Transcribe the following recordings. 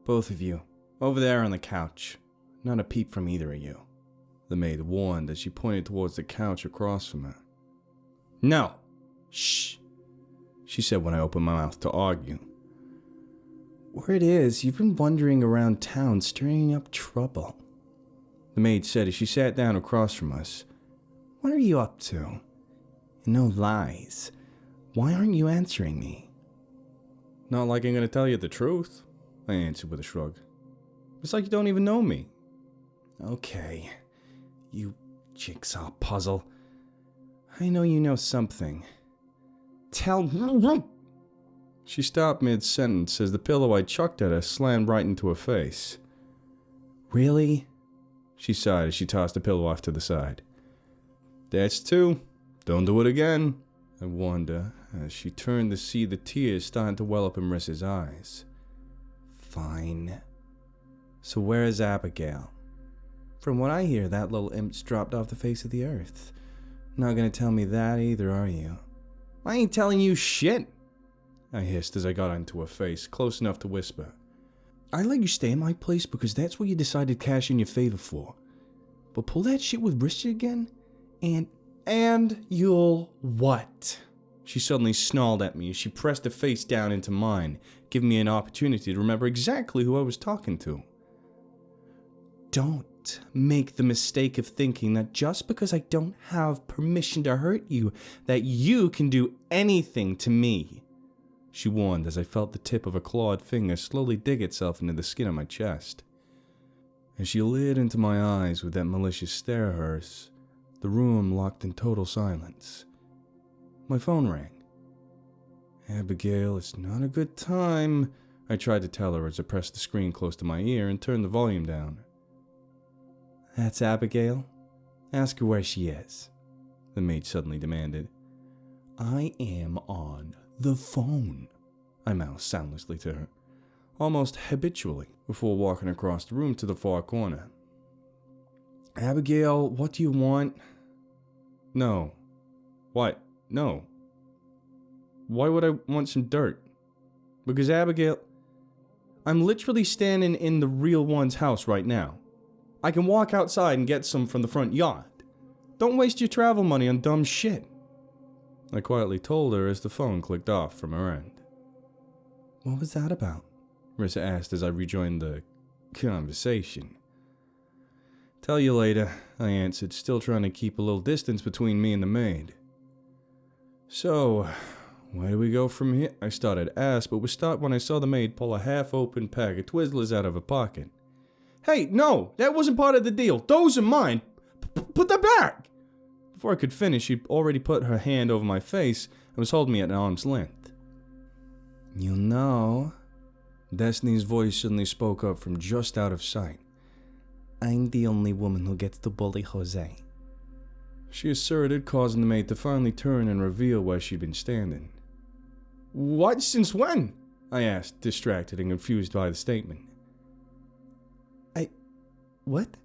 Both of you. Over there on the couch. Not a peep from either of you. The maid warned as she pointed towards the couch across from her. No! Shh! She said when I opened my mouth to argue. Word is, you've been wandering around town stirring up trouble. The maid said as she sat down across from us. What are you up to? And no lies. Why aren't you answering me? Not like I'm gonna tell you the truth, I answered with a shrug. It's like you don't even know me. Okay, you jigsaw puzzle. I know you know something. Tell me. She stopped mid-sentence as the pillow I chucked at her slammed right into her face. Really? She sighed as she tossed the pillow off to the side. That's two. Don't do it again, I warned her as she turned to see the tears starting to well up in Rissa's eyes. Fine. So where is Abigail? From what I hear, that little imp's dropped off the face of the earth. Not gonna tell me that either, are you? I ain't telling you shit, I hissed as I got into her face, close enough to whisper. I let you stay in my place because that's what you decided to cash in your favor for. But pull that shit with Rissa again, and you'll what? She suddenly snarled at me as she pressed her face down into mine, giving me an opportunity to remember exactly who I was talking to. Don't make the mistake of thinking that just because I don't have permission to hurt you, that you can do anything to me, she warned as I felt the tip of a clawed finger slowly dig itself into the skin of my chest. As she leered into my eyes with that malicious stare of hers, the room locked in total silence. My phone rang. Abigail, it's not a good time, I tried to tell her as I pressed the screen close to my ear and turned the volume down. That's Abigail? Ask her where she is, the maid suddenly demanded. I am on the phone, I mouthed soundlessly to her, almost habitually, before walking across the room to the far corner. Abigail, what do you want? No. What? No. Why would I want some dirt? Because Abigail... I'm literally standing in the real one's house right now. I can walk outside and get some from the front yard. Don't waste your travel money on dumb shit, I quietly told her as the phone clicked off from her end. What was that about? Rissa asked as I rejoined the conversation. Tell you later, I answered, still trying to keep a little distance between me and the maid. So, where do we go from here? I started to ask, but was stopped when I saw the maid pull a half-open pack of Twizzlers out of her pocket. Hey, no, that wasn't part of the deal. Those are mine. Put that back! Before I could finish, she'd already put her hand over my face and was holding me at an arm's length. You know, Destiny's voice suddenly spoke up from just out of sight. I'm the only woman who gets to bully Jose, she asserted, causing the maid to finally turn and reveal where she'd been standing. What? Since when? I asked, distracted and confused by the statement. What?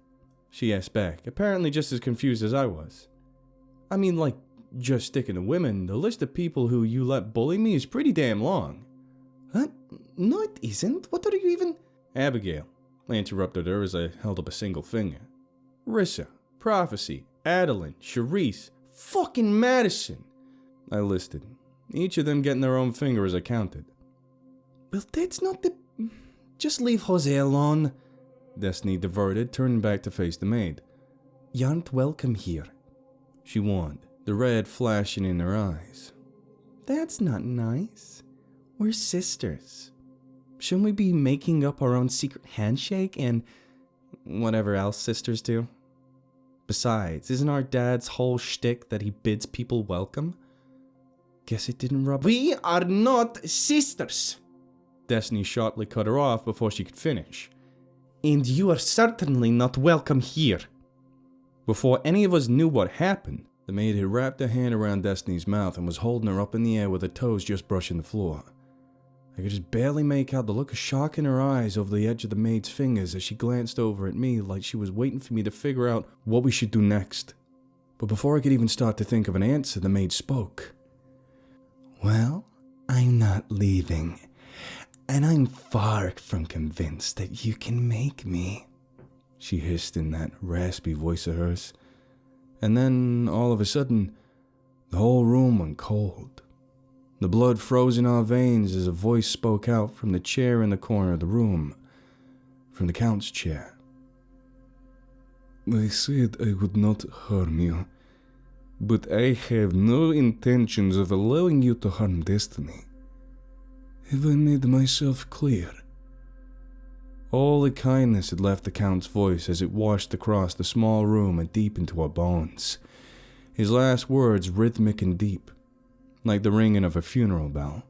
She asked back, apparently just as confused as I was. I mean, like, just sticking to women, the list of people who you let bully me is pretty damn long. Huh? No, it isn't. What are you even... Abigail, I interrupted her as I held up a single finger. Rissa, Prophecy, Adeline, Charisse, fucking Madison, I listed, each of them getting their own finger as I counted. Well, that's not the... Just leave Jose alone, Destiny diverted, turning back to face the maid. You aren't welcome here, she warned, the red flashing in her eyes. That's not nice. We're sisters. Shouldn't we be making up our own secret handshake and whatever else sisters do? Besides, isn't our dad's whole shtick that he bids people welcome? Guess it didn't rub... We are not sisters, Destiny sharply cut her off before she could finish. And you are certainly not welcome here. Before any of us knew what happened, the maid had wrapped her hand around Destiny's mouth and was holding her up in the air with her toes just brushing the floor. I could just barely make out the look of shock in her eyes over the edge of the maid's fingers as she glanced over at me like she was waiting for me to figure out what we should do next. But before I could even start to think of an answer, the maid spoke. Well, I'm not leaving. And I'm far from convinced that you can make me, she hissed in that raspy voice of hers. And then, all of a sudden, the whole room went cold. The blood froze in our veins as a voice spoke out from the chair in the corner of the room, from the Count's chair. I said I would not harm you, but I have no intentions of allowing you to harm Destiny. Have I made myself clear? All the kindness had left the Count's voice as it washed across the small room and deep into our bones. His last words rhythmic and deep, like the ringing of a funeral bell,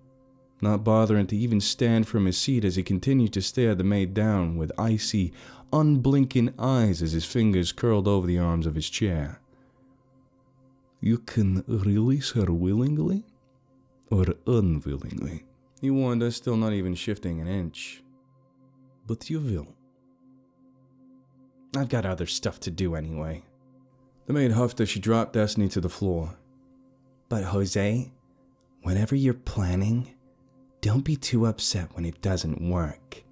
not bothering to even stand from his seat as he continued to stare the maid down with icy, unblinking eyes as his fingers curled over the arms of his chair. You can release her willingly or unwillingly, he warned us, still not even shifting an inch. But you will. I've got other stuff to do anyway. The maid huffed as she dropped Destiny to the floor. But Jose, whatever you're planning, don't be too upset when it doesn't work.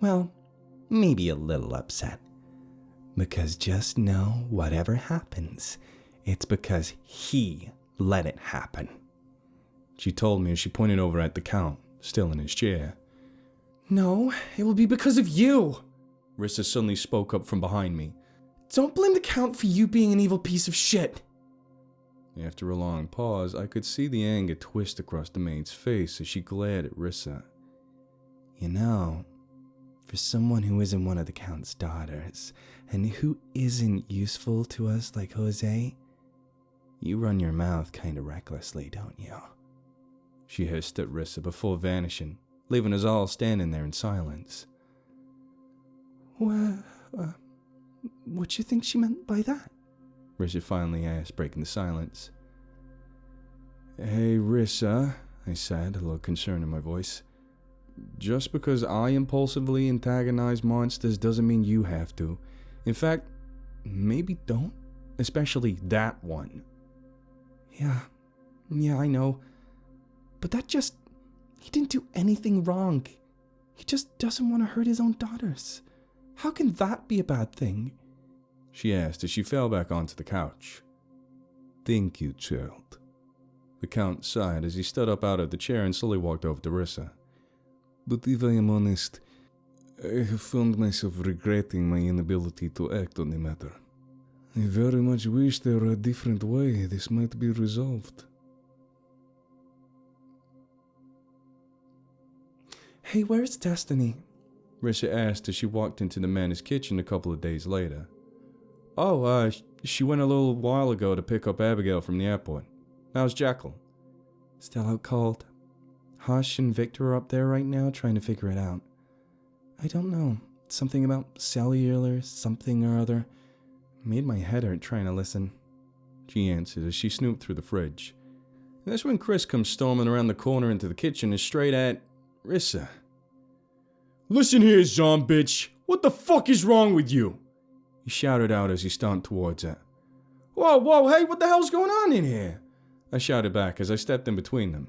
Well, maybe a little upset. Because just know whatever happens, it's because he let it happen. She told me as she pointed over at the Count, still in his chair. No, it will be because of you, Rissa suddenly spoke up from behind me. Don't blame the Count for you being an evil piece of shit. After a long pause, I could see the anger twist across the maid's face as she glared at Rissa. You know, for someone who isn't one of the Count's daughters, and who isn't useful to us like Jose, you run your mouth kinda recklessly, don't you? She hissed at Rissa before vanishing, leaving us all standing there in silence. Well, what do you think she meant by that? Rissa finally asked, breaking the silence. Hey, Rissa, I said, a little concern in my voice. Just because I impulsively antagonize monsters doesn't mean you have to. In fact, maybe don't. Especially that one. Yeah, I know. But he didn't do anything wrong. He just doesn't want to hurt his own daughters. How can that be a bad thing? She asked as she fell back onto the couch. Thank you, child. The Count sighed as he stood up out of the chair and slowly walked over to Rissa. But if I am honest, I have found myself regretting my inability to act on the matter. I very much wish there were a different way this might be resolved. Hey, where's Destiny? Rissa asked as she walked into the manor's kitchen a couple of days later. Oh, she went a little while ago to pick up Abigail from the airport. How's Jekyll? Still out cold. Hush and Victor are up there right now trying to figure it out. I don't know. Something about cellular something or other. Made my head hurt trying to listen. She answered as she snooped through the fridge. And that's when Chris comes storming around the corner into the kitchen and straight at Rissa. Listen here, zombitch. What the fuck is wrong with you? He shouted out as he stomped towards her. Whoa, hey, what the hell's going on in here? I shouted back as I stepped in between them.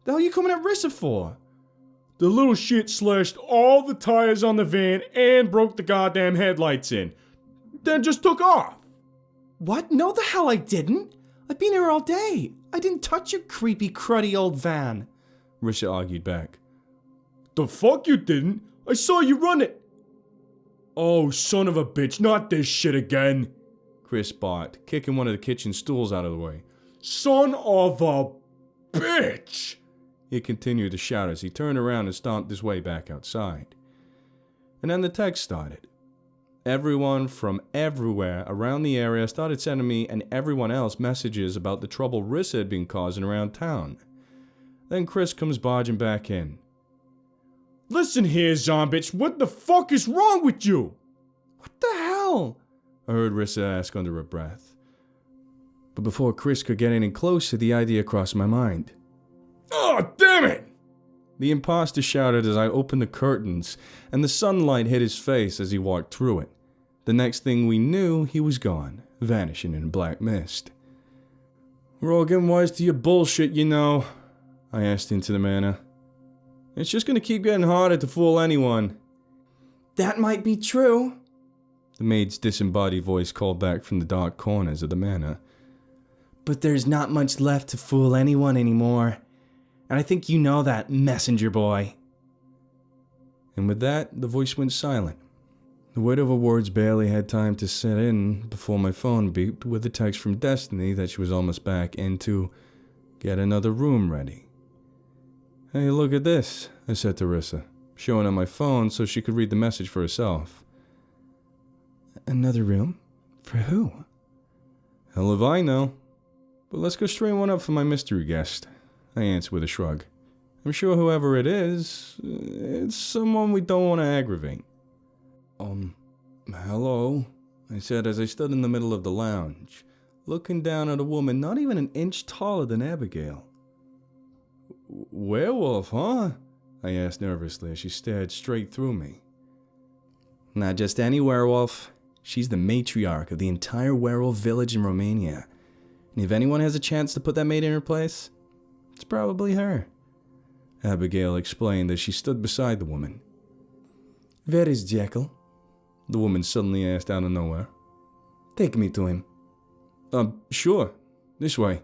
The hell are you coming at Rissa for? The little shit slashed all the tires on the van and broke the goddamn headlights in. Then just took off. What? No, the hell I didn't. I've been here all day. I didn't touch your creepy, cruddy old van. Rissa argued back. The fuck you didn't? I saw you run it. Oh, son of a bitch, not this shit again. Chris barked, kicking one of the kitchen stools out of the way. Son of a bitch! He continued to shout as he turned around and stomped his way back outside. And then the text started. Everyone from everywhere around the area started sending me and everyone else messages about the trouble Rissa had been causing around town. Then Chris comes barging back in. Listen here, zombitch, what the fuck is wrong with you? What the hell? I heard Rissa ask under her breath. But before Chris could get any closer, the idea crossed my mind. Oh, damn it! The imposter shouted as I opened the curtains, and the sunlight hit his face as he walked through it. The next thing we knew, he was gone, vanishing in black mist. We're all getting wise to your bullshit, you know, I asked into the manor. It's just gonna keep getting harder to fool anyone. That might be true, the maid's disembodied voice called back from the dark corners of the manor. but there's not much left to fool anyone anymore. And I think you know that, messenger boy. And with that, the voice went silent. The weight of her words barely had time to set in before my phone beeped with a text from Destiny that she was almost back and to get another room ready. Hey, look at this, I said to Rissa, showing her my phone so she could read the message for herself. Another room? For who? Hell if I know. But let's go straight one up for my mystery guest, I answered with a shrug. I'm sure whoever it is, it's someone we don't want to aggravate. Hello, I said as I stood in the middle of the lounge, looking down at a woman not even an inch taller than Abigail. Werewolf, huh? I asked nervously as she stared straight through me. Not just any werewolf. She's the matriarch of the entire werewolf village in Romania. And if anyone has a chance to put that maid in her place, it's probably her. Abigail explained as she stood beside the woman. Where is Jekyll? The woman suddenly asked out of nowhere. Take me to him. Sure. This way,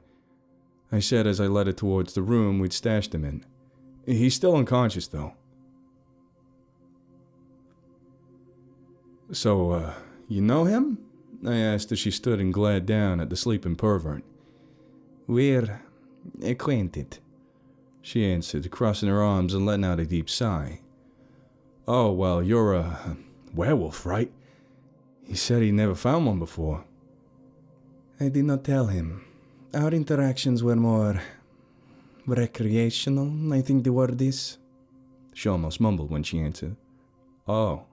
I said as I led her towards the room we'd stashed him in. He's still unconscious, though. So, you know him? I asked as she stood and glared down at the sleeping pervert. We're acquainted, she answered, crossing her arms and letting out a deep sigh. Oh, well, you're a werewolf, right? He said he never found one before. I did not tell him. Our interactions were more recreational, I think the word is. She almost mumbled when she answered. Oh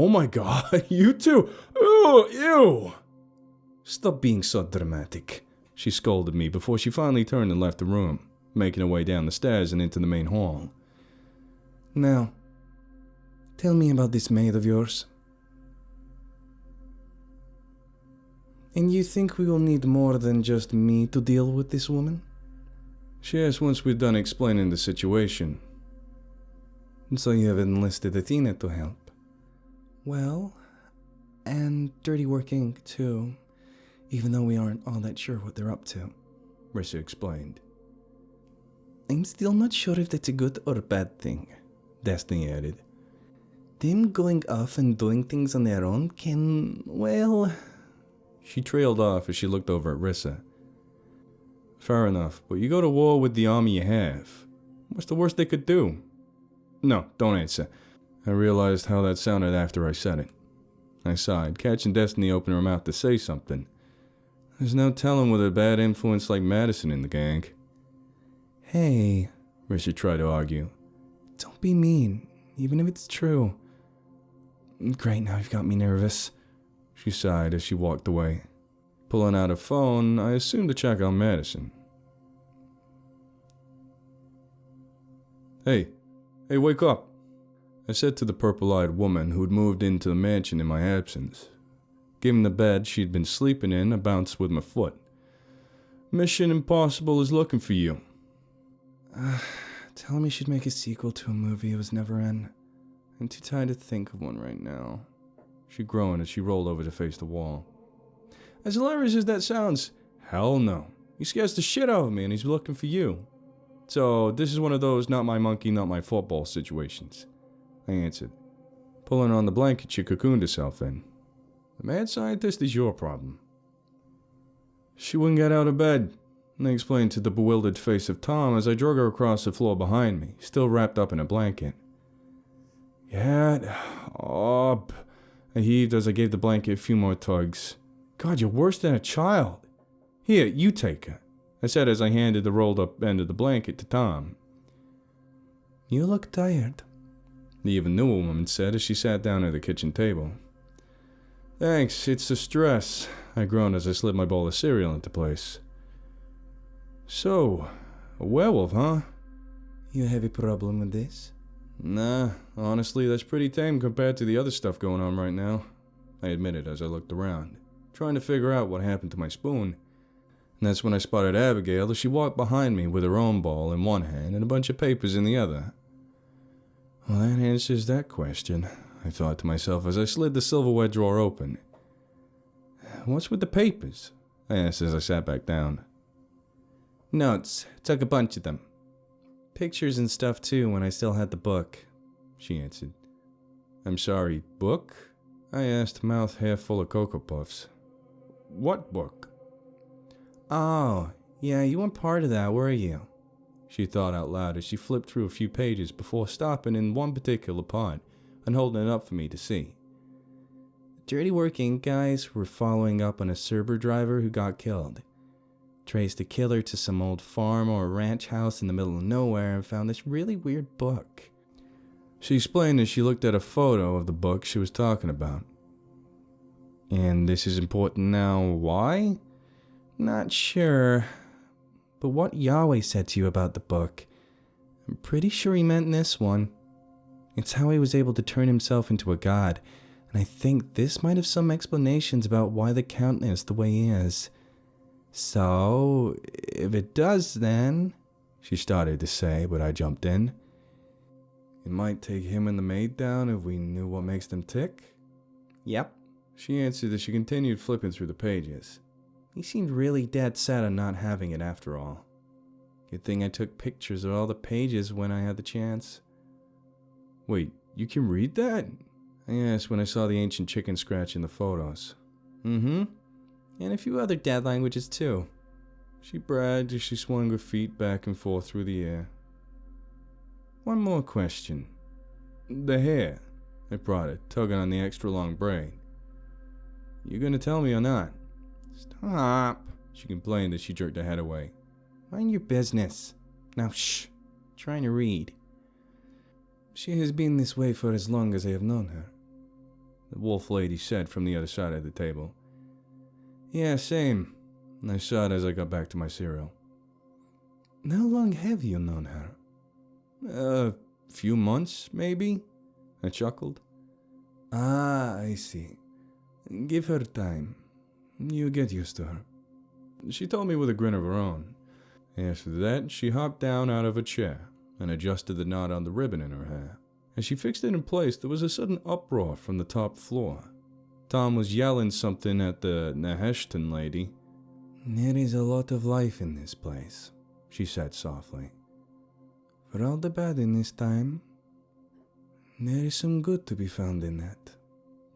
my God, you two! Ooh, ew! Stop being so dramatic, she scolded me before she finally turned and left the room, making her way down the stairs and into the main hall. Now, tell me about this maid of yours. And you think we will need more than just me to deal with this woman? She asked once we'd done explaining the situation. So you have enlisted Athena to help? Well, and Dirty Work Inc. too, even though we aren't all that sure what they're up to, Rissa explained. I'm still not sure if that's a good or a bad thing, Destiny added. Them going off and doing things on their own can, well... She trailed off as she looked over at Rissa. Fair enough, but you go to war with the army you have. What's the worst they could do? No, don't answer. I realized how that sounded after I said it. I sighed, catching Destiny open her mouth to say something. There's no telling with a bad influence like Madison in the gang. Hey, Rissa tried to argue. Don't be mean, even if it's true. Great, now you've got me nervous. She sighed as she walked away. Pulling out a phone, I assumed to check on Madison. Hey, wake up, I said to the purple-eyed woman who'd moved into the mansion in my absence. Given the bed she'd been sleeping in, I bounced with my foot. Mission Impossible is looking for you. Tell me she'd make a sequel to a movie it was never in. I'm too tired to think of one right now. She groaned as she rolled over to face the wall. As hilarious as that sounds, hell no. He scares the shit out of me and he's looking for you. So this is one of those not my monkey, not my football situations, I answered, pulling on the blanket she cocooned herself in. The mad scientist is your problem. She wouldn't get out of bed, I explained to the bewildered face of Tom as I drug her across the floor behind me, still wrapped up in a blanket. Yeah, up. I heaved as I gave the blanket a few more tugs. God, you're worse than a child. Here, you take her, I said as I handed the rolled up end of the blanket to Tom. You look tired, the even newer woman said as she sat down at the kitchen table. Thanks, it's the stress, I groaned as I slid my bowl of cereal into place. So, a werewolf, huh? You have a problem with this? Nah, honestly, that's pretty tame compared to the other stuff going on right now, I admitted as I looked around, trying to figure out what happened to my spoon. And that's when I spotted Abigail as she walked behind me with her own ball in one hand and a bunch of papers in the other. Well, that answers that question, I thought to myself as I slid the silverware drawer open. What's with the papers? I asked as I sat back down. Notes. Took a bunch of them. Pictures and stuff too when I still had the book, she answered. I'm sorry, book? I asked, mouth half full of Cocoa Puffs. What book? Oh, yeah, you weren't part of that, were you? She thought out loud as she flipped through a few pages before stopping in one particular part and holding it up for me to see. Dirty Work Inc. guys were following up on a CERBER driver who got killed. Traced the killer to some old farm or ranch house in the middle of nowhere and found this really weird book. She explained as she looked at a photo of the book she was talking about. And this is important now, why? Not sure. But what Yahweh said to you about the book, I'm pretty sure he meant this one. It's how he was able to turn himself into a god, and I think this might have some explanations about why the Count is the way he is. So, if it does then, she started to say, but I jumped in. It might take him and the maid down if we knew what makes them tick? Yep, she answered as she continued flipping through the pages. He seemed really dead set on not having it after all. Good thing I took pictures of all the pages when I had the chance. Wait, you can read that? I asked when I saw the ancient chicken scratch in the photos. Mm-hmm. And a few other dead languages too. She bragged as she swung her feet back and forth through the air. One more question. The hair, I prodded, tugging on the extra long braid. You gonna tell me or not? Stop, she complained as she jerked her head away. Mind your business. Now shh, trying to read. She has been this way for as long as I have known her, the wolf lady said from the other side of the table. Yeah, same, I sighed as I got back to my cereal. How long have you known her? A few months, maybe? I chuckled. Ah, I see. Give her time. You get used to her. She told me with a grin of her own. After that, she hopped down out of a chair and adjusted the knot on the ribbon in her hair. As she fixed it in place, there was a sudden uproar from the top floor. Tom was yelling something at the Neheshtan lady. There is a lot of life in this place, she said softly. For all the bad in this time, there is some good to be found in that.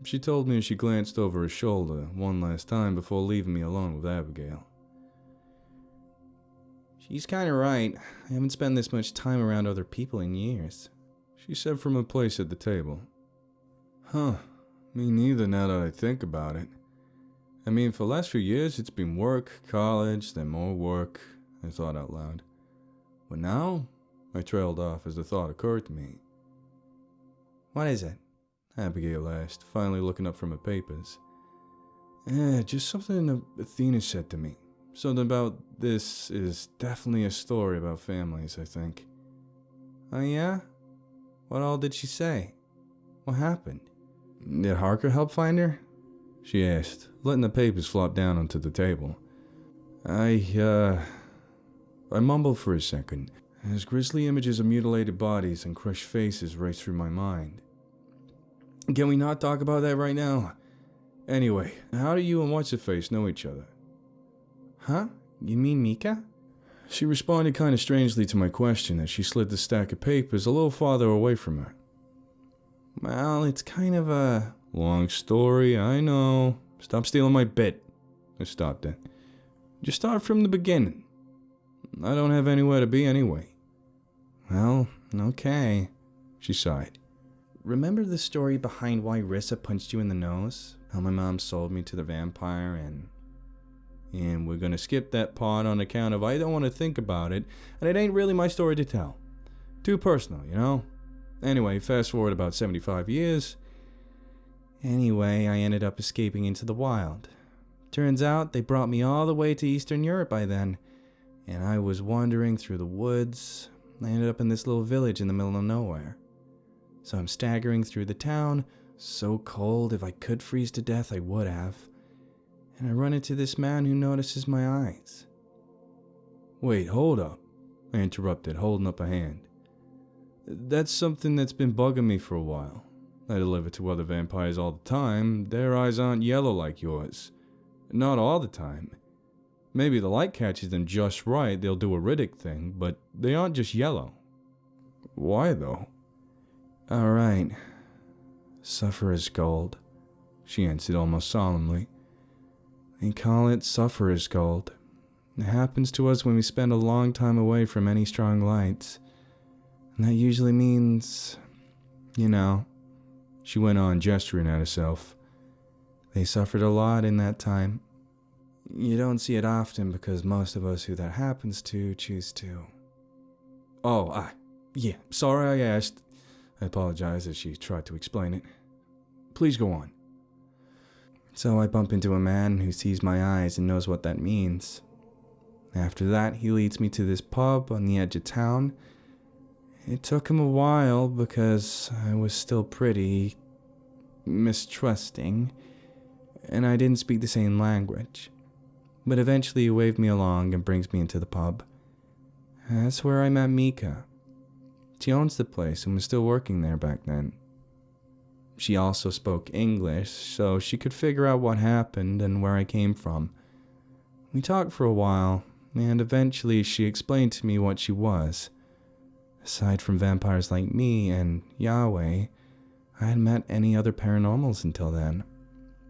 She told me as she glanced over her shoulder one last time before leaving me alone with Abigail. She's kinda right. I haven't spent this much time around other people in years, she said from a place at the table. Huh, me neither now that I think about it. I mean, for the last few years it's been work, college, then more work, I thought out loud. But now, I trailed off as the thought occurred to me. What is it? Abigail asked, finally looking up from her papers. Just something Athena said to me. Something about this is definitely a story about families, I think. Oh yeah? What all did she say? What happened? Did Harker help find her? She asked, letting the papers flop down onto the table. I mumbled for a second, as grisly images of mutilated bodies and crushed faces raced through my mind. Can we not talk about that right now? Anyway, how do you and What's-Her-Face know each other? Huh? You mean Mika? She responded kind of strangely to my question as she slid the stack of papers a little farther away from her. Well, it's kind of a... Long story, I know. Stop stealing my bit. I stopped it. Just start from the beginning. I don't have anywhere to be anyway. Well, okay, she sighed. Remember the story behind why Rissa punched you in the nose? How my mom sold me to the vampire and we're gonna skip that part on account of I don't want to think about it, and it ain't really my story to tell. Too personal, you know? Anyway, fast forward about 75 years. Anyway, I ended up escaping into the wild. Turns out they brought me all the way to Eastern Europe by then, and I was wandering through the woods. I ended up in this little village in the middle of nowhere. So I'm staggering through the town, so cold if I could freeze to death I would have. And I run into this man who notices my eyes. Wait, hold up, I interrupted, holding up a hand. That's something that's been bugging me for a while. I deliver to other vampires all the time. Their eyes aren't yellow like yours. Not all the time. Maybe the light catches them just right, they'll do a Riddick thing, but they aren't just yellow. Why though? Alright. Sufferer's gold, she answered almost solemnly. They call it sufferer's gold. It happens to us when we spend a long time away from any strong lights. And that usually means, you know, she went on, gesturing at herself. They suffered a lot in that time. You don't see it often because most of us who that happens to choose to. Oh, yeah, sorry I asked. I apologized as she tried to explain it. Please go on. So I bump into a man who sees my eyes and knows what that means. After that, he leads me to this pub on the edge of town. It took him a while because I was still pretty mistrusting, and I didn't speak the same language. But eventually he waved me along and brings me into the pub. That's where I met Mika. She owns the place and was still working there back then. She also spoke English, so she could figure out what happened and where I came from. We talked for a while, and eventually she explained to me what she was. Aside from vampires like me and Yahweh, I hadn't met any other paranormals until then.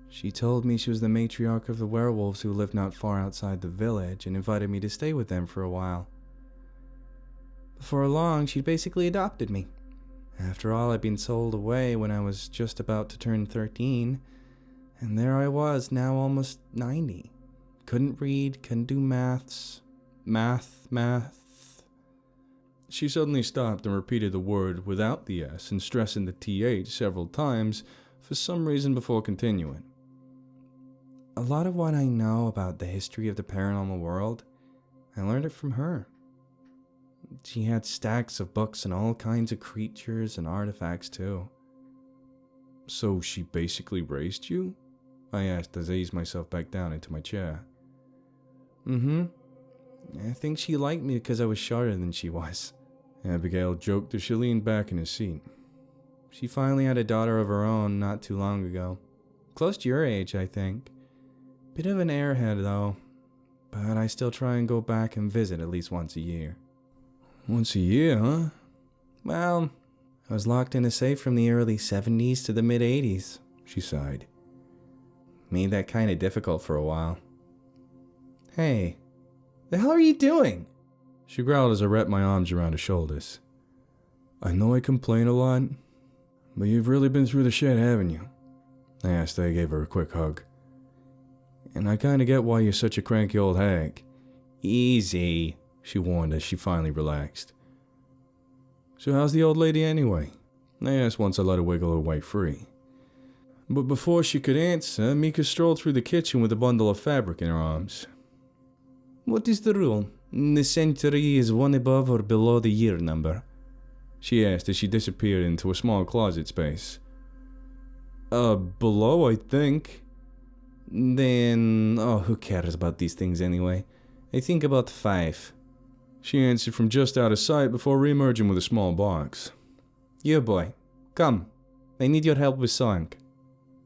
She told me she was the matriarch of the werewolves who lived not far outside the village and invited me to stay with them for a while. Before long, she'd basically adopted me. After all, I'd been sold away when I was just about to turn 13, and there I was, now almost 90. Couldn't read, couldn't do maths. Math. She suddenly stopped and repeated the word without the S and stressing the TH several times for some reason before continuing. A lot of what I know about the history of the paranormal world, I learned it from her. She had stacks of books and all kinds of creatures and artifacts too. So she basically raised you? I asked as I eased myself back down into my chair. I think she liked me because I was shorter than she was. Abigail joked as she leaned back in his seat. She finally had a daughter of her own not too long ago. Close to your age, I think. Bit of an airhead though, but I still try and go back and visit at least once a year. Once a year, huh? Well, I was locked in a safe from the early 70s to the mid 80s, she sighed. Made that kind of difficult for a while. Hey, the hell are you doing? She growled as I wrapped my arms around her shoulders. I know I complain a lot, but you've really been through the shit, haven't you? I asked as I gave her a quick hug. And I kinda get why you're such a cranky old hag. Easy, she warned as she finally relaxed. So how's the old lady anyway? I asked once I let her wiggle her way free. But before she could answer, Mika strolled through the kitchen with a bundle of fabric in her arms. What is the rule? The century is one above or below the year number? She asked as she disappeared into a small closet space. Below, I think. Then, who cares about these things anyway? I think about 5. She answered from just out of sight before re-emerging with a small box. You boy, come. I need your help with sewing.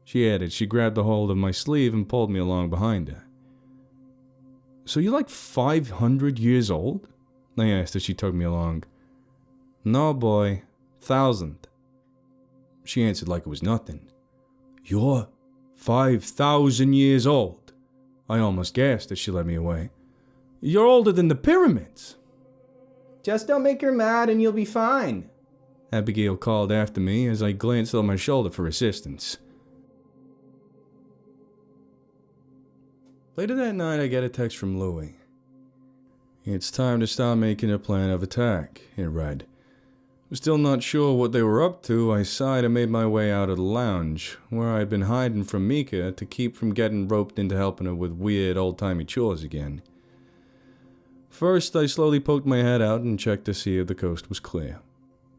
She added. She grabbed a hold of my sleeve and pulled me along behind her. So you're like 500 years old? I asked as she took me along. No boy, 1,000. She answered like it was nothing. You're 5,000 years old. I almost gasped as she led me away. You're older than the pyramids. Just don't make her mad and you'll be fine, Abigail called after me as I glanced over my shoulder for assistance. Later that night, I get a text from Louie. It's time to start making a plan of attack, it read. Still not sure what they were up to, I sighed and made my way out of the lounge, where I had been hiding from Mika to keep from getting roped into helping her with weird old-timey chores again. First, I slowly poked my head out and checked to see if the coast was clear.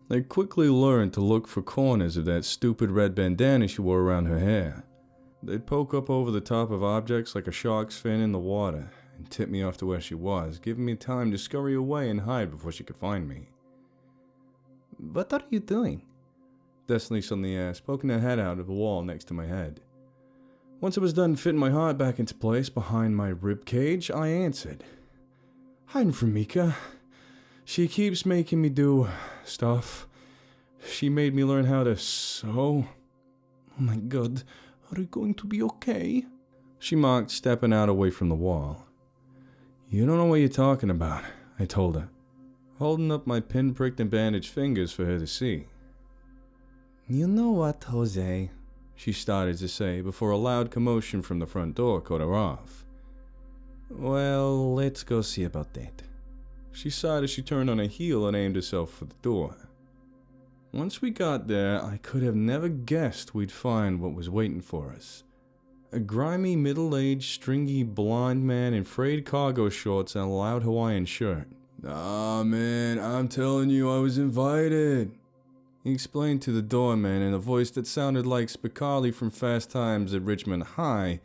I quickly learned to look for corners of that stupid red bandana she wore around her hair. They'd poke up over the top of objects like a shark's fin in the water, and tipped me off to where she was, giving me time to scurry away and hide before she could find me. "What are you doing?" Destiny suddenly asked, poking her head out of the wall next to my head. Once it was done fitting my heart back into place behind my rib cage, I answered. "Hiding from Mika. She keeps making me do stuff. She made me learn how to sew." "Oh my god, are you going to be okay?" she mocked, stepping out away from the wall. "You don't know what you're talking about," I told her, holding up my pinpricked and bandaged fingers for her to see. "You know what, Jose?" she started to say before a loud commotion from the front door cut her off. "Well, let's go see about that." She sighed as she turned on her heel and aimed herself for the door. Once we got there, I could have never guessed we'd find what was waiting for us. A grimy, middle-aged, stringy, blonde man in frayed cargo shorts and a loud Hawaiian shirt. "Nah, man, I'm telling you I was invited," he explained to the doorman in a voice that sounded like Spicali from Fast Times at Richmond High,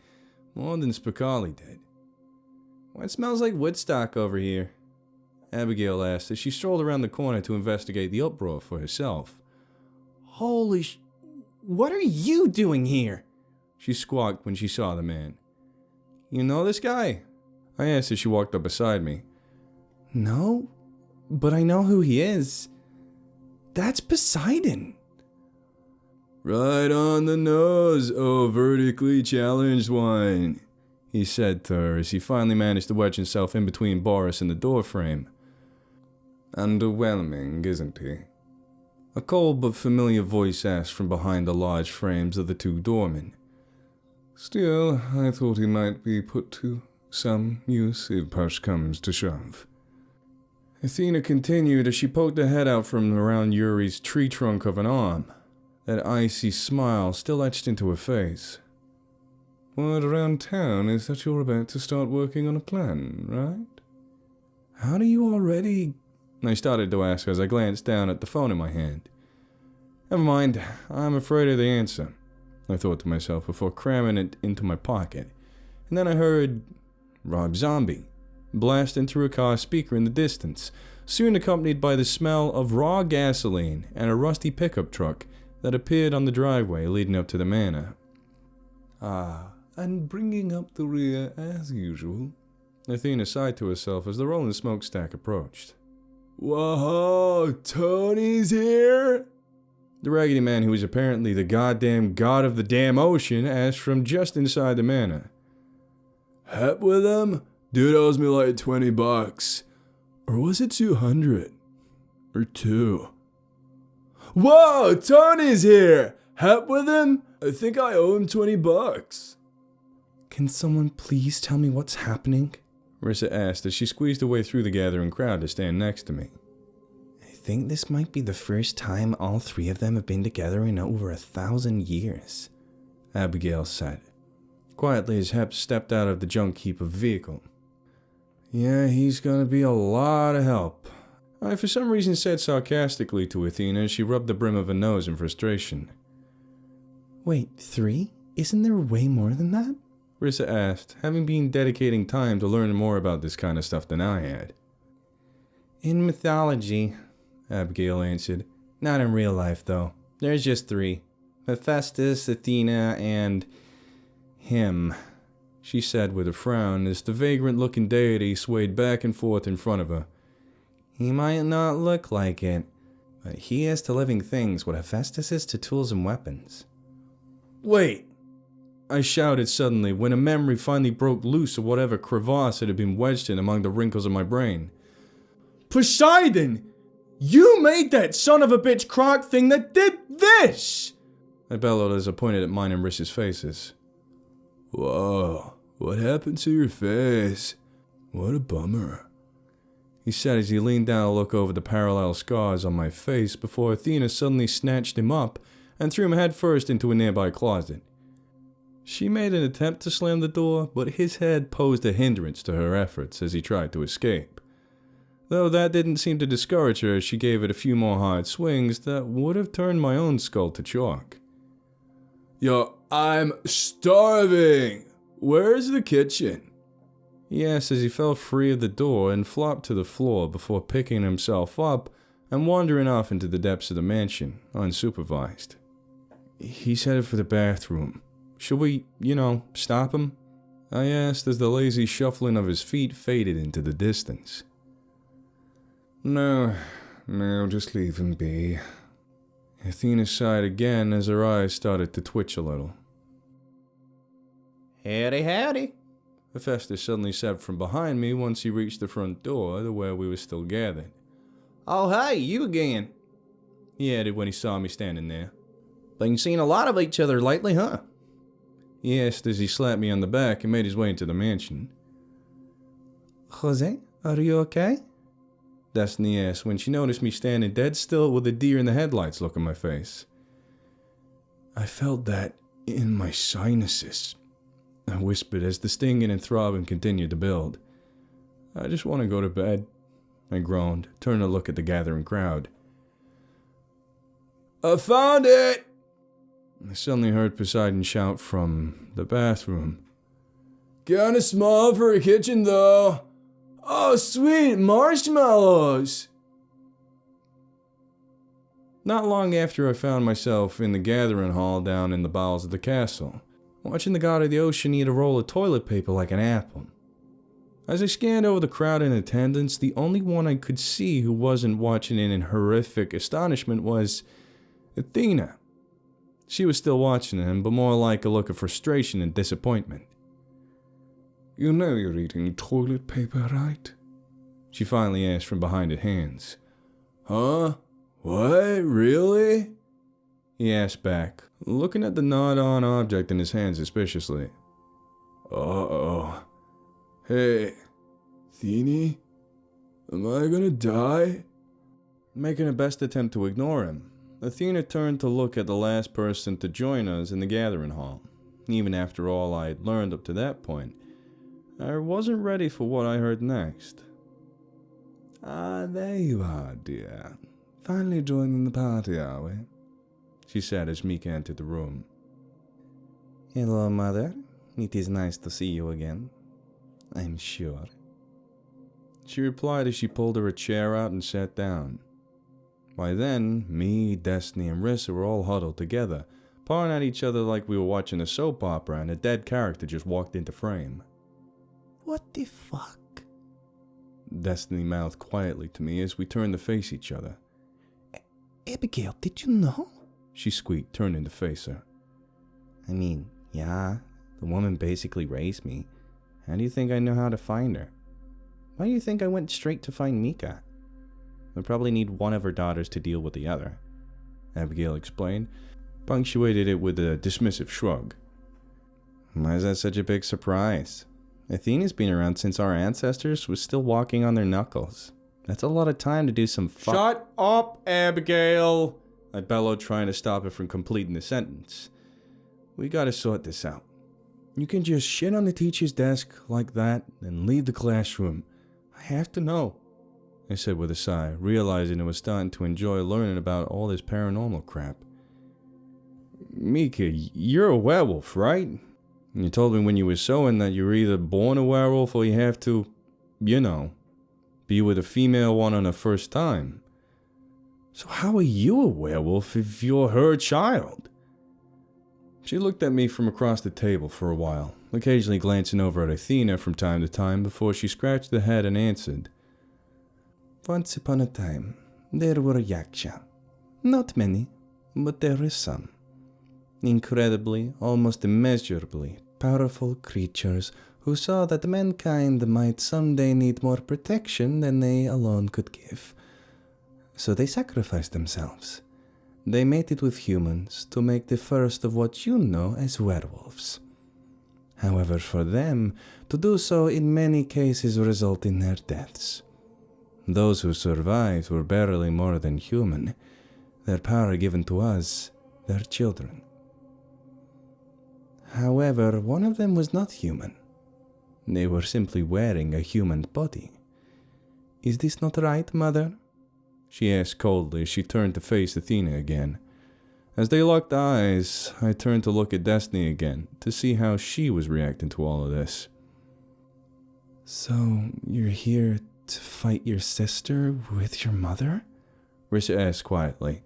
more than Spicali did. "Why, it smells like Woodstock over here," Abigail asked as she strolled around the corner to investigate the uproar for herself. What are you doing here?" she squawked when she saw the man. "You know this guy?" I asked as she walked up beside me. "No, but I know who he is. That's Poseidon." "Right on the nose, oh vertically challenged one," he said to her as he finally managed to wedge himself in between Boris and the doorframe. "Underwhelming, isn't he?" A cold but familiar voice asked from behind the large frames of the two doormen. "Still, I thought he might be put to some use if push comes to shove." Athena continued as she poked her head out from around Yuri's tree trunk of an arm, that icy smile still etched into her face. "Word around town is that you're about to start working on a plan, right?" "How do you already—" I started to ask as I glanced down at the phone in my hand. "Never mind, I'm afraid of the answer," I thought to myself before cramming it into my pocket. And then I heard Rob Zombie blasting through a car speaker in the distance, soon accompanied by the smell of raw gasoline and a rusty pickup truck that appeared on the driveway leading up to the manor. "Ah, and bringing up the rear as usual," Athena sighed to herself as the rolling smokestack approached. "Whoa, Tony's here?" The raggedy man, who was apparently the goddamn god of the damn ocean, asked from just inside the manor. "Hep with him? Dude owes me like $20. Or was it 200? Or 2? Whoa, Tony's here! Hep with him? I think I owe him $20. "Can someone please tell me what's happening?" Rissa asked as she squeezed her way through the gathering crowd to stand next to me. "I think this might be the first time all three of them have been together in over 1,000 years, Abigail said, quietly as Hep stepped out of the junk heap of vehicle. "Yeah, he's gonna be a lot of help," I for some reason said sarcastically to Athena as she rubbed the brim of her nose in frustration. "Wait, 3? Isn't there way more than that?" Rissa asked, having been dedicating time to learn more about this kind of stuff than I had. "In mythology," Abigail answered. "Not in real life, though. There's just 3. Hephaestus, Athena, and him," she said with a frown as the vagrant-looking deity swayed back and forth in front of her. "He might not look like it, but he is to living things what Hephaestus is to tools and weapons." "Wait!" I shouted suddenly when a memory finally broke loose of whatever crevasse it had been wedged in among the wrinkles of my brain. "Poseidon! You made that son of a bitch croc thing that did this!" I bellowed as I pointed at mine and Rissa's faces. "Whoa, what happened to your face? What a bummer," he said as he leaned down to look over the parallel scars on my face before Athena suddenly snatched him up and threw him headfirst into a nearby closet. She made an attempt to slam the door, but his head posed a hindrance to her efforts as he tried to escape. Though that didn't seem to discourage her as she gave it a few more hard swings that would have turned my own skull to chalk. "Yo, I'm starving! Where's the kitchen?" he asked as he fell free of the door and flopped to the floor before picking himself up and wandering off into the depths of the mansion, unsupervised. He's headed for the bathroom. Should we, stop him? I asked as the lazy shuffling of his feet faded into the distance. No, just leave him be. Athena sighed again as her eyes started to twitch a little. Howdy. Hephaestus suddenly said from behind me once he reached the front door to where we were still gathered. Oh, hey, you again. He added when he saw me standing there. Been seeing a lot of each other lately, huh? He asked as he slapped me on the back and made his way into the mansion. Jose, are you okay? Destiny asked when she noticed me standing dead still with a deer in the headlights look on my face. I felt that in my sinuses, I whispered as the stinging and throbbing continued to build. I just want to go to bed, I groaned, turning to look at the gathering crowd. I found it! I suddenly heard Poseidon shout from the bathroom. Kinda small for a kitchen though. Oh sweet, marshmallows! Not long after I found myself in the gathering hall down in the bowels of the castle, watching the god of the ocean eat a roll of toilet paper like an apple. As I scanned over the crowd in attendance, the only one I could see who wasn't watching it in horrific astonishment was Athena. She was still watching him, but more like a look of frustration and disappointment. You know you're eating toilet paper, right? She finally asked from behind her hands. Huh? What? Really? He asked back, looking at the not-on object in his hand suspiciously. Uh-oh. Hey, Athene? Am I gonna die? Making a best attempt to ignore him, Athena turned to look at the last person to join us in the gathering hall. Even after all I had learned up to that point, I wasn't ready for what I heard next. Ah, there you are, dear. Finally joining the party, are we? She said as Mika entered the room. Hello, Mother. It is nice to see you again. I'm sure. She replied as she pulled her a chair out and sat down. By then, me, Destiny, and Rissa were all huddled together, pawing at each other like we were watching a soap opera and a dead character just walked into frame. What the fuck? Destiny mouthed quietly to me as we turned to face each other. Abigail, did you know? She squeaked, turning to face her. I mean, yeah, the woman basically raised me. How do you think I know how to find her? Why do you think I went straight to find Mika? I probably need one of her daughters to deal with the other, Abigail explained, punctuated it with a dismissive shrug. Why is that such a big surprise? Athena's been around since our ancestors was still walking on their knuckles. That's a lot of time to do some Shut up, Abigail! I bellowed, trying to stop her from completing the sentence. We gotta sort this out. You can just shit on the teacher's desk like that and leave the classroom. I have to know, I said with a sigh, realizing I was starting to enjoy learning about all this paranormal crap. Mika, you're a werewolf, right? You told me when you were sewing that you were either born a werewolf or you have to, be with a female one on the first time. So how are you a werewolf if you're her child? She looked at me from across the table for a while, occasionally glancing over at Athena from time to time before she scratched her head and answered. Once upon a time, there were yaksha. Not many, but there is some. Incredibly, almost immeasurably powerful creatures who saw that mankind might someday need more protection than they alone could give. So they sacrificed themselves. They mated with humans to make the first of what you know as werewolves. However, for them, to do so in many cases resulted in their deaths. Those who survived were barely more than human, their power given to us, their children. However, one of them was not human. They were simply wearing a human body. Is this not right, Mother? She asked coldly as she turned to face Athena again. As they locked eyes, I turned to look at Destiny again to see how she was reacting to all of this. So, you're here to fight your sister with your mother? Rissa asked quietly.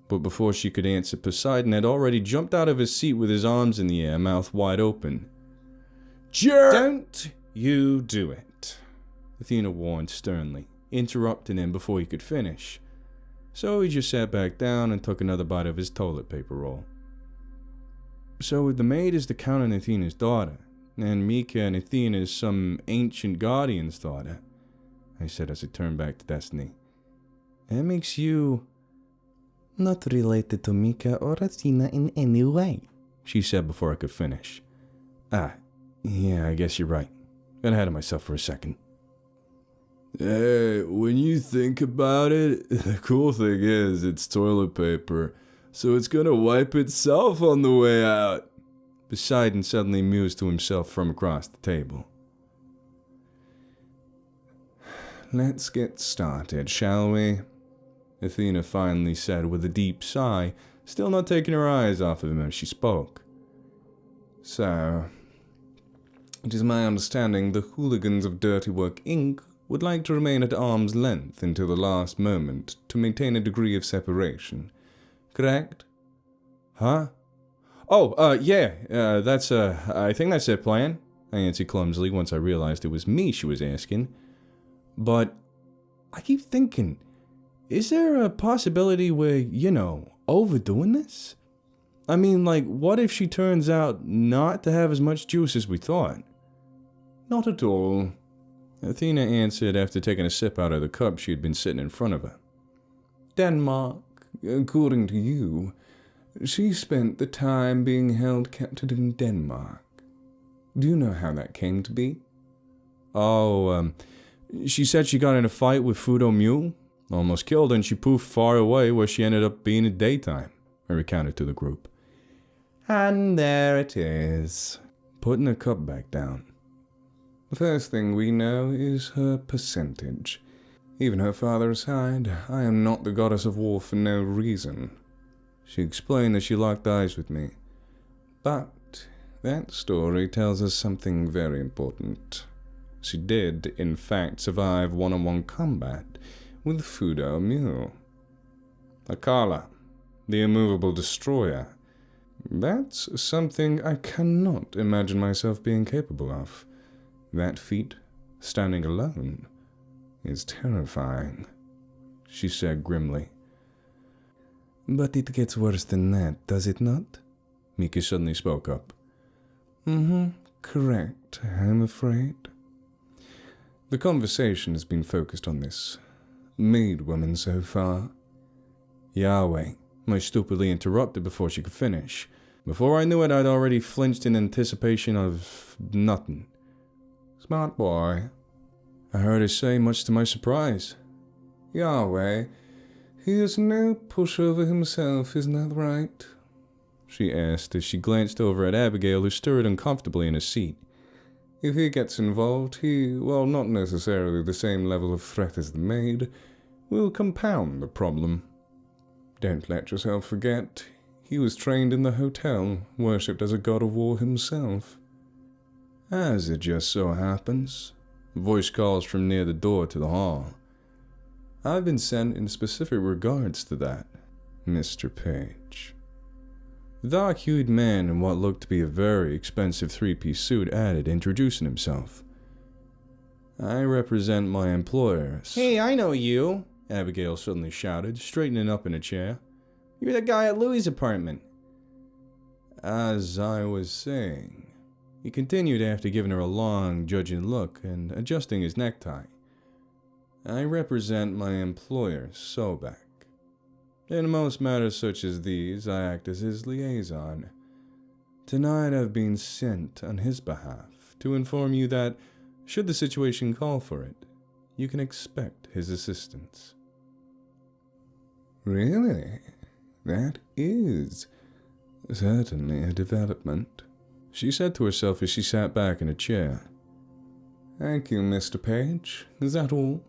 But before she could answer, Poseidon had already jumped out of his seat with his arms in the air, mouth wide open. Don't you do it, Athena warned sternly, interrupting him before he could finish. So he just sat back down and took another bite of his toilet paper roll. So the maid is the Count and Athena's daughter, and Mika and Athena is some ancient guardian's daughter, I said as I turned back to Destiny. That makes you not related to Mika or Athena in any way, she said before I could finish. Yeah, I guess you're right. Got ahead of myself for a second. Hey, when you think about it, the cool thing is it's toilet paper, so it's gonna wipe itself on the way out. Poseidon suddenly mused to himself from across the table. Let's get started, shall we? Athena finally said with a deep sigh, still not taking her eyes off of him as she spoke. So, it is my understanding the hooligans of Dirty Work Inc. would like to remain at arm's length until the last moment to maintain a degree of separation. Correct? Huh? Oh, yeah, I think that's their plan, I answered clumsily once I realized it was me she was asking. But I keep thinking, is there a possibility we're, overdoing this? I mean, what if she turns out not to have as much juice as we thought? Not at all, Athena answered after taking a sip out of the cup she had been sitting in front of her. Denmark, according to you, she spent the time being held captive in Denmark. Do you know how that came to be? She said she got in a fight with Fudo Mule, almost killed her, and she poofed far away where she ended up being at daytime, I recounted to the group. And there it is, putting the cup back down. The first thing we know is her percentage. Even her father aside, I am not the goddess of war for no reason. She explained as she locked eyes with me. But that story tells us something very important. She did, in fact, survive one-on-one combat with Fudo Mule. Akala, the immovable destroyer. That's something I cannot imagine myself being capable of. That feat, standing alone, is terrifying, she said grimly. But it gets worse than that, does it not? Mika suddenly spoke up. Correct, I'm afraid. The conversation has been focused on this maid woman so far. Yahweh, I stupidly interrupted before she could finish. Before I knew it, I'd already flinched in anticipation of nothing. Smart boy, I heard her say, much to my surprise. Yahweh, he is no pushover himself, isn't that right? She asked as she glanced over at Abigail, who stirred uncomfortably in his seat. If he gets involved, well, not necessarily the same level of threat as the maid, will compound the problem. Don't let yourself forget, he was trained in the hotel, worshipped as a god of war himself. As it just so happens, a voice calls from near the door to the hall. I've been sent in specific regards to that, Mr. Page. The dark-hued man in what looked to be a very expensive three-piece suit added, introducing himself. I represent my employers. Hey, I know you, Abigail suddenly shouted, straightening up in a chair. You're the guy at Louis' apartment. As I was saying, he continued after giving her a long, judging look and adjusting his necktie. I represent my employer, Sobek. In most matters such as these, I act as his liaison. Tonight I've been sent on his behalf to inform you that, should the situation call for it, you can expect his assistance. Really? That is certainly a development, she said to herself as she sat back in a chair. Thank you, Mr. Page. Is that all?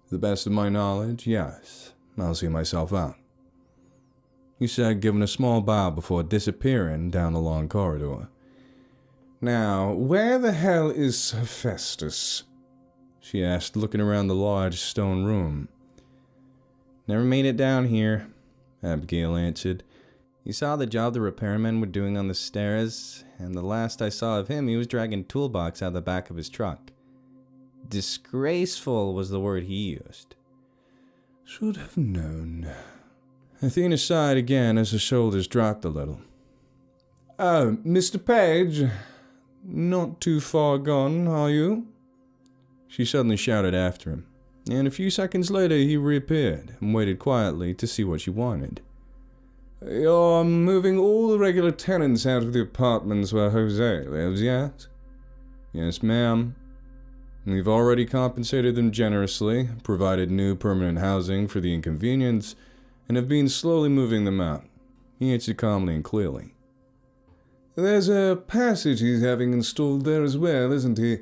To the best of my knowledge, yes. I'll see myself out, he said, giving a small bow before disappearing down the long corridor. Now, where the hell is Hephaestus? She asked, looking around the large stone room. Never made it down here, Abigail answered. You saw the job the repairmen were doing on the stairs, and the last I saw of him, he was dragging a toolbox out the back of his truck. Disgraceful was the word he used. Should have known. Athena sighed again as her shoulders dropped a little. Oh, Mr. Page, not too far gone, are you? She suddenly shouted after him, and a few seconds later he reappeared and waited quietly to see what she wanted. You're moving all the regular tenants out of the apartments where Jose lives, yes? Yes, ma'am. We've already compensated them generously, provided new permanent housing for the inconvenience, and have been slowly moving them out. He answered calmly and clearly. There's a passage he's having installed there as well, isn't he?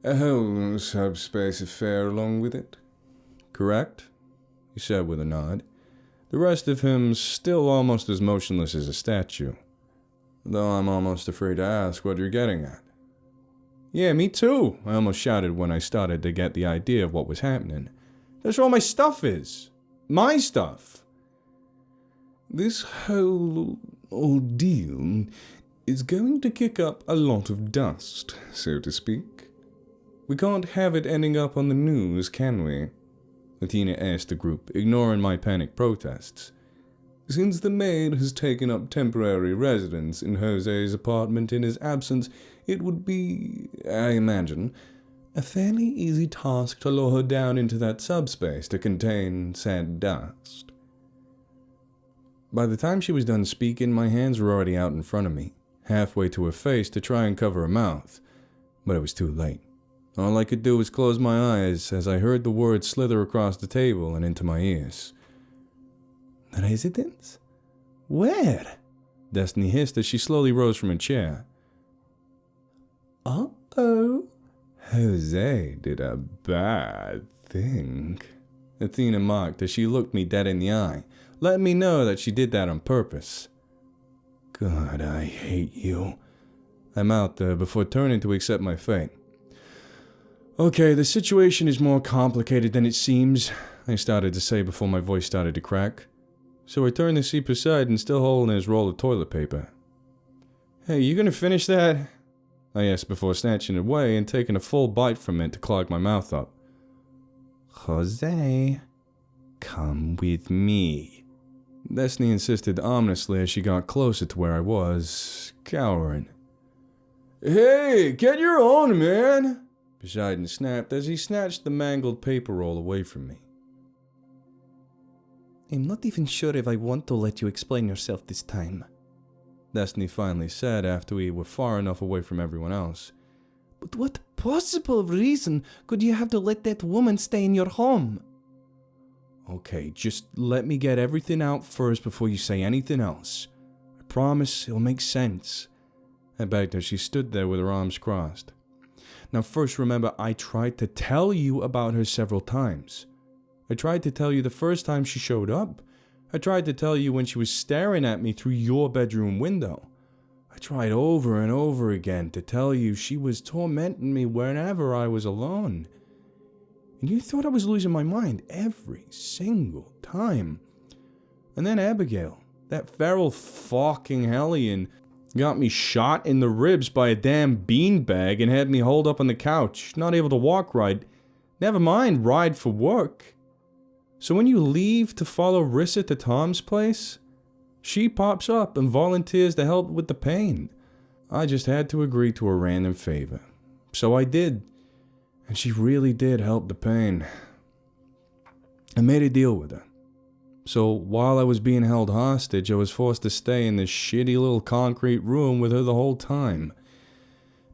A whole subspace affair along with it. Correct, he said with a nod. The rest of him still almost as motionless as a statue. Though I'm almost afraid to ask what you're getting at. Yeah, me too, I almost shouted when I started to get the idea of what was happening. That's where all my stuff is. My stuff. This whole ordeal is going to kick up a lot of dust, so to speak. We can't have it ending up on the news, can we? Athena asked the group, ignoring my panicked protests. Since the maid has taken up temporary residence in Jose's apartment in his absence, it would be, I imagine, a fairly easy task to lower her down into that subspace to contain said dust. By the time she was done speaking, my hands were already out in front of me, halfway to her face to try and cover her mouth, but it was too late. All I could do was close my eyes as I heard the words slither across the table and into my ears. Residence? Where? Destiny hissed as she slowly rose from her chair. Uh-oh. Jose did a bad thing, Athena mocked as she looked me dead in the eye, letting me know that she did that on purpose. God, I hate you. I mouthed her before turning to accept my fate. Okay, the situation is more complicated than it seems, I started to say before my voice started to crack. So I turned to see Poseidon still holding his roll of toilet paper. Hey, you gonna finish that? I asked before snatching it away and taking a full bite from it to clog my mouth up. Jose, come with me. Destiny insisted ominously as she got closer to where I was, cowering. Hey, get your own, man! Poseidon snapped as he snatched the mangled paper roll away from me. I'm not even sure if I want to let you explain yourself this time, Destiny finally said after we were far enough away from everyone else. But what possible reason could you have to let that woman stay in your home? Okay, just let me get everything out first before you say anything else. I promise it'll make sense, I begged as she stood there with her arms crossed. Now first remember, I tried to tell you about her several times. I tried to tell you the first time she showed up. I tried to tell you when she was staring at me through your bedroom window. I tried over and over again to tell you she was tormenting me whenever I was alone. And you thought I was losing my mind every single time. And then Abigail, that feral fucking hellion, got me shot in the ribs by a damn beanbag and had me holed up on the couch, not able to walk right. Never mind ride for work. So when you leave to follow Rissa to Tom's place, she pops up and volunteers to help with the pain. I just had to agree to a random favor. So I did. And she really did help the pain. I made a deal with her. So while I was being held hostage, I was forced to stay in this shitty little concrete room with her the whole time.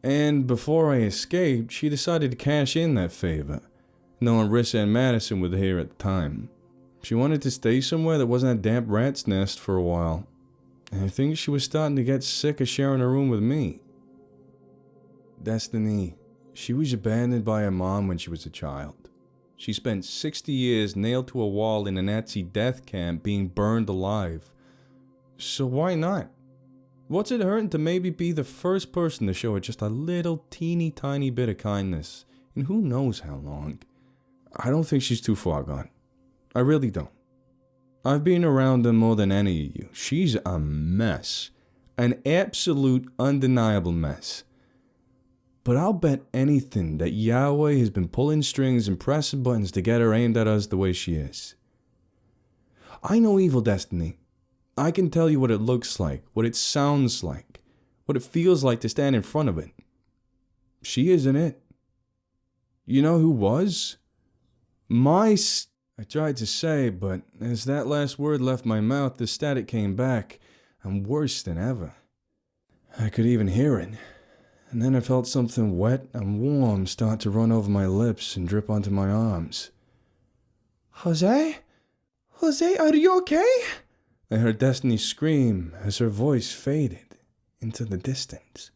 And before I escaped, she decided to cash in that favor, knowing Rissa and Madison were here at the time. She wanted to stay somewhere that wasn't a damp rat's nest for a while. And I think she was starting to get sick of sharing a room with me. Destiny, she was abandoned by her mom when she was a child. She spent 60 years nailed to a wall in a Nazi death camp being burned alive. So why not? What's it hurting to maybe be the first person to show her just a little teeny tiny bit of kindness? And who knows how long? I don't think she's too far gone. I really don't. I've been around her more than any of you. She's a mess. An absolute undeniable mess. But I'll bet anything that Yahweh has been pulling strings and pressing buttons to get her aimed at us the way she is. I know evil destiny. I can tell you what it looks like, what it sounds like, what it feels like to stand in front of it. She isn't it. You know who was? I tried to say, but as that last word left my mouth, the static came back, and worse than ever. I could even hear it, and then I felt something wet and warm start to run over my lips and drip onto my arms. Jose? Jose, are you okay? I heard Destiny scream as her voice faded into the distance.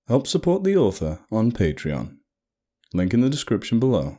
Help support the author on Patreon. Link in the description below.